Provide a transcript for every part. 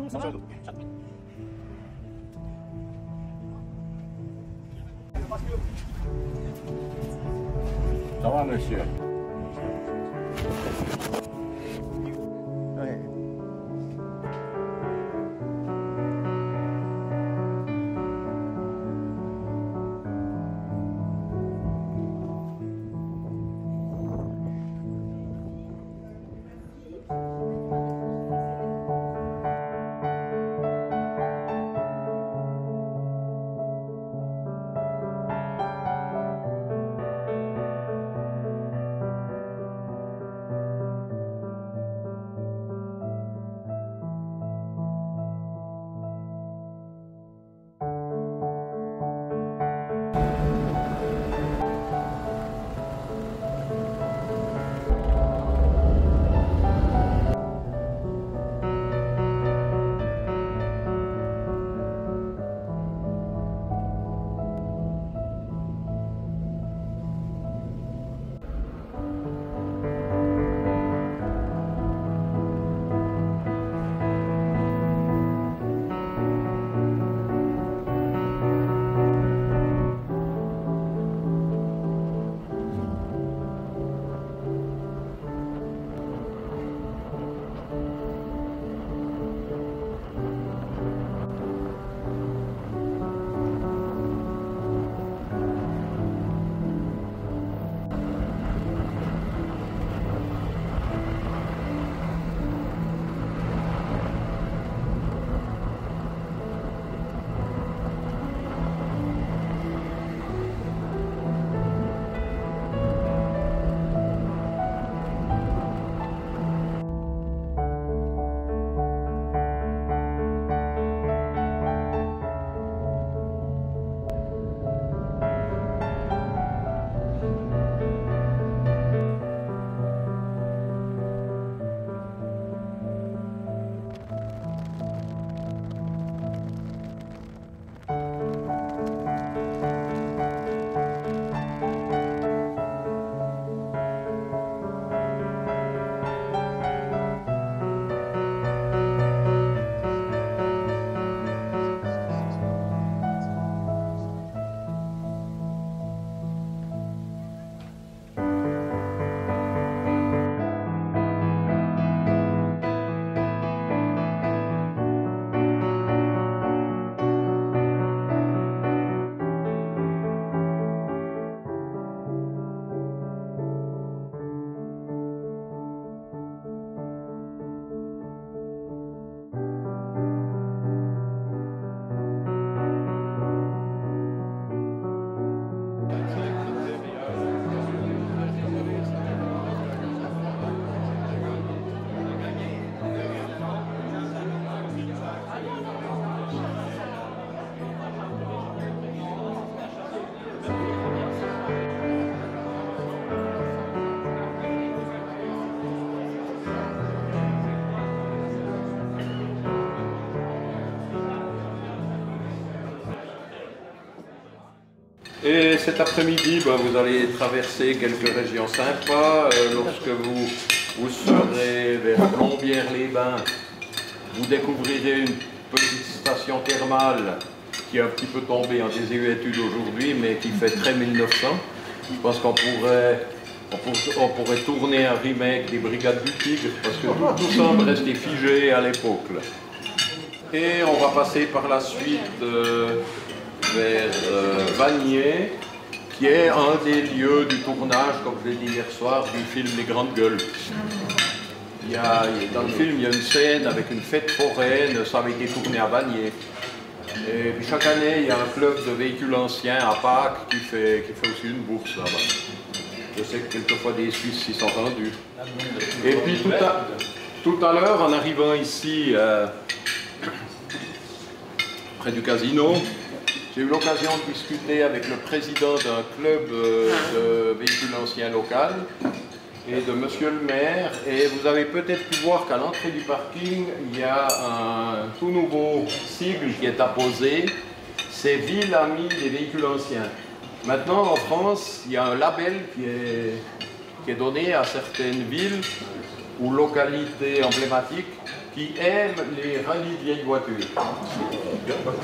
Ça va, monsieur? Ouais. Et cet après-midi, vous allez traverser quelques régions sympas. Lorsque vous serez vers Plombières-les-Bains, vous découvrirez une petite station thermale qui est un petit peu tombée en désuétude aujourd'hui, mais qui fait très 1900. Je pense qu'on pourrait tourner un remake des Brigades du Tigre, parce que tout semble rester figé à l'époque. Et on va passer par la suite vers Vanier, qui est un des lieux du tournage, comme je l'ai dit hier soir, du film Les Grandes Gueules. Dans le film, il y a une scène avec une fête foraine, ça avait été tourné à Vanier. Et puis chaque année, il y a un club de véhicules anciens à Pâques qui fait aussi une bourse là-bas. Je sais que quelquefois des Suisses s'y sont rendus. Et puis tout à l'heure, en arrivant ici, près du casino, j'ai eu l'occasion de discuter avec le président d'un club de véhicules anciens local et de monsieur le maire. Et vous avez peut-être pu voir qu'à l'entrée du parking, il y a un tout nouveau sigle qui est apposé. C'est Ville Amie des véhicules anciens. Maintenant, en France, il y a un label qui est donné à certaines villes ou localités emblématiques qui aiment les rallyes vieilles voitures.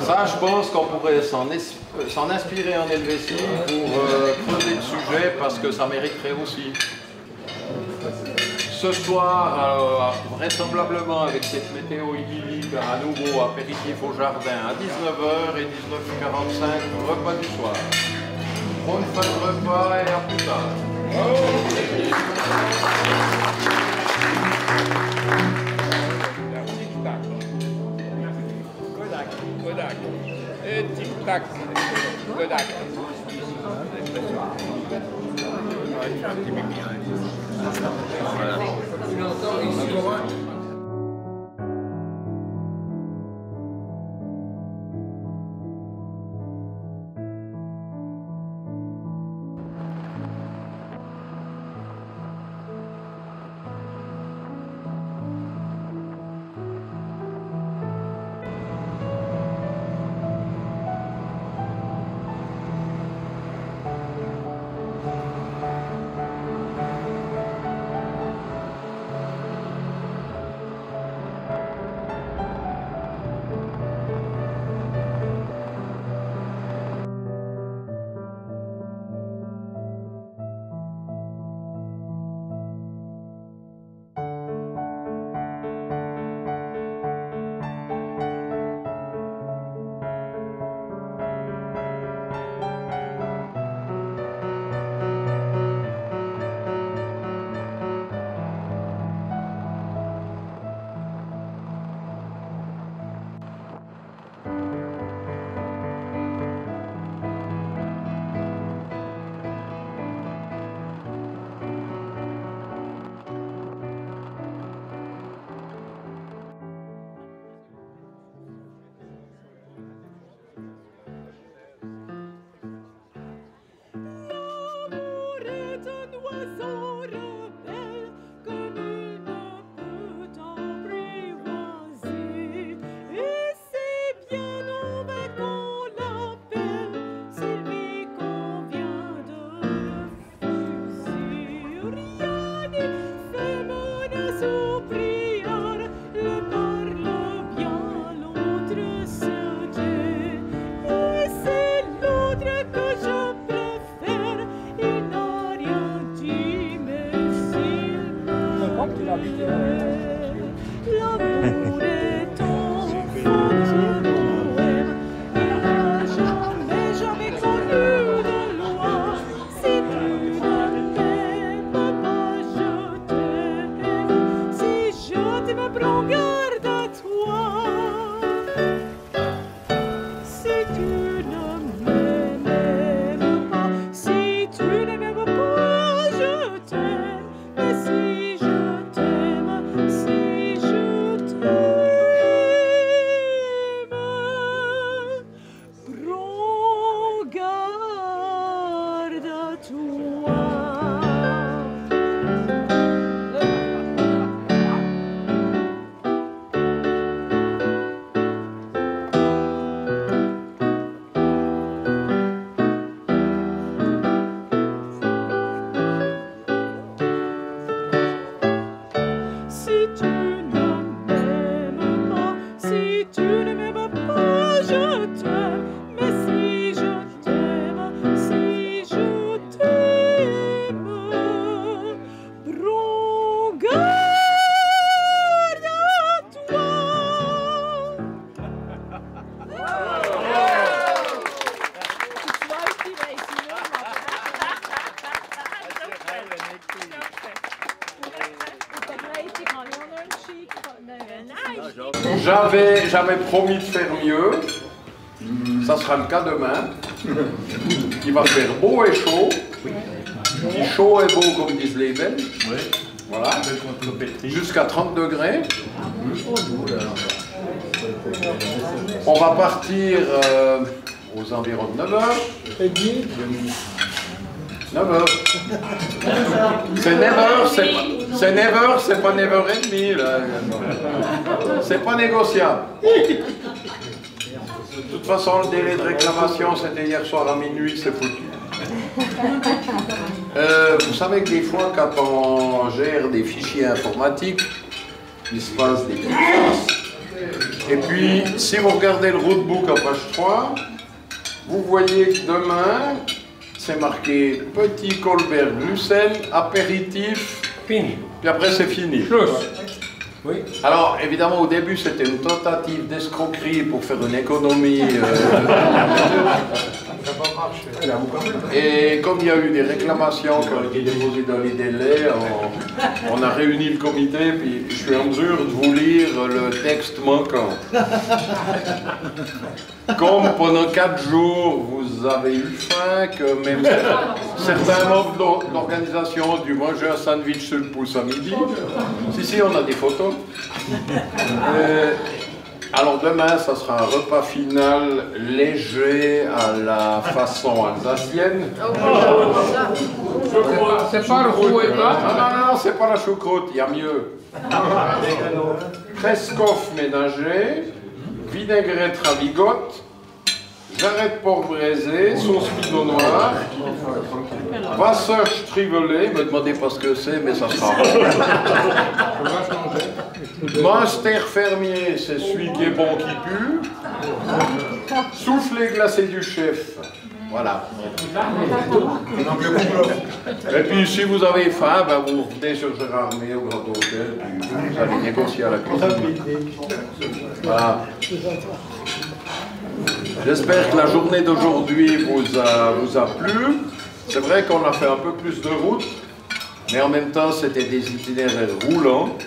Ça, je pense qu'on pourrait s'en inspirer en Helvétie pour creuser le sujet parce que ça mériterait aussi. Ce soir, vraisemblablement avec cette météo idyllique, à nouveau apéritif au jardin à 19h et 19h45, repas du soir. Bonne fin de repas et à plus tard. Kodak. Et tic-tac. Kodak. J'avais promis de faire mieux. Ça sera le cas demain. Il va faire beau et chaud. Qui chaud et beau, comme disent les Belges. Voilà. Jusqu'à 30 degrés. On va partir aux environs de 9h. 9h. C'est 9h, c'est 9h, c'est pas 9h30 là. C'est pas négociable. De toute façon, le délai de réclamation, c'était hier soir à minuit, c'est foutu. Vous savez que des fois, quand on gère des fichiers informatiques, il se passe des petites traces. Et puis, si vous regardez le roadbook en page 3, vous voyez que demain, c'est marqué Petit Colbert Glucel, apéritif, Fini. puis après c'est fini. Schluss. Oui. Alors, évidemment, au début, c'était une tentative d'escroquerie pour faire une économie. Et comme il y a eu des réclamations qui ont été déposées dans les délais, on a réuni le comité, puis je suis en mesure de vous lire le texte manquant. Comme pendant 4 jours, vous avez eu faim, que même certains membres de l'organisation ont dû manger un sandwich sur le pouce à midi. Si, on a des photos. Alors demain, ça sera un repas final léger à la façon alsacienne. C'est pas le fouet, Non, c'est pas la choucroute, il y a mieux. Trescoff ménager, vinaigrette ravigote, jarret de porc braisé, sauce pinot noir, Wasserstrivelé, me demandez pas ce que c'est, mais ça sera Master fermier, c'est celui qui est bon qui pue. Soufflé glacé du chef. Voilà. Et puis si vous avez faim, ben, vous venez sur Gérardmer au Grand Hôtel, puis vous allez négocier à la cuisine. Voilà. J'espère que la journée d'aujourd'hui vous a plu. C'est vrai qu'on a fait un peu plus de route, mais en même temps c'était des itinéraires roulants.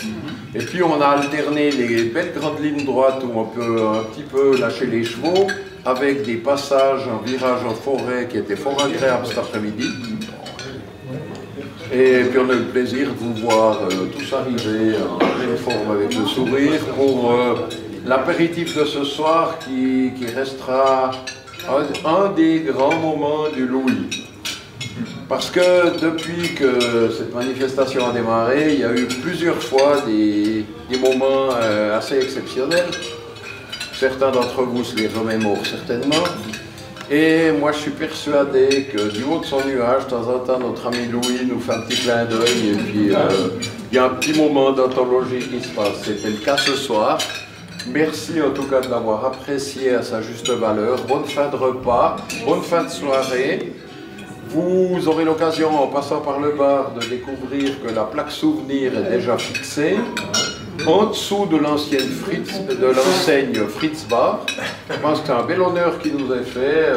Et puis on a alterné les belles grandes lignes droites où on peut un petit peu lâcher les chevaux, avec des passages en virage en forêt qui étaient fort agréables cet après-midi. Et puis on a eu le plaisir de vous voir tous arriver en pleine forme avec le sourire pour l'apéritif de ce soir qui restera un des grands moments du Louis. Parce que depuis que cette manifestation a démarré, il y a eu plusieurs fois des moments assez exceptionnels. Certains d'entre vous se les remémorent certainement. Et moi je suis persuadé que du haut de son nuage, de temps en temps, notre ami Louis nous fait un petit clin d'œil et puis il y a un petit moment d'anthologie qui se passe. C'était le cas ce soir. Merci en tout cas de l'avoir apprécié à sa juste valeur. Bonne fin de repas, bonne fin de soirée. Vous aurez l'occasion, en passant par le bar, de découvrir que la plaque souvenir est déjà fixée en dessous de l'ancienne Fritz, de l'enseigne Fritz Bar. Je pense que c'est un bel honneur qui nous est fait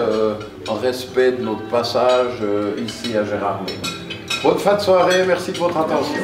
en respect de notre passage ici à Gérardmer. Bonne fin de soirée, merci de votre attention.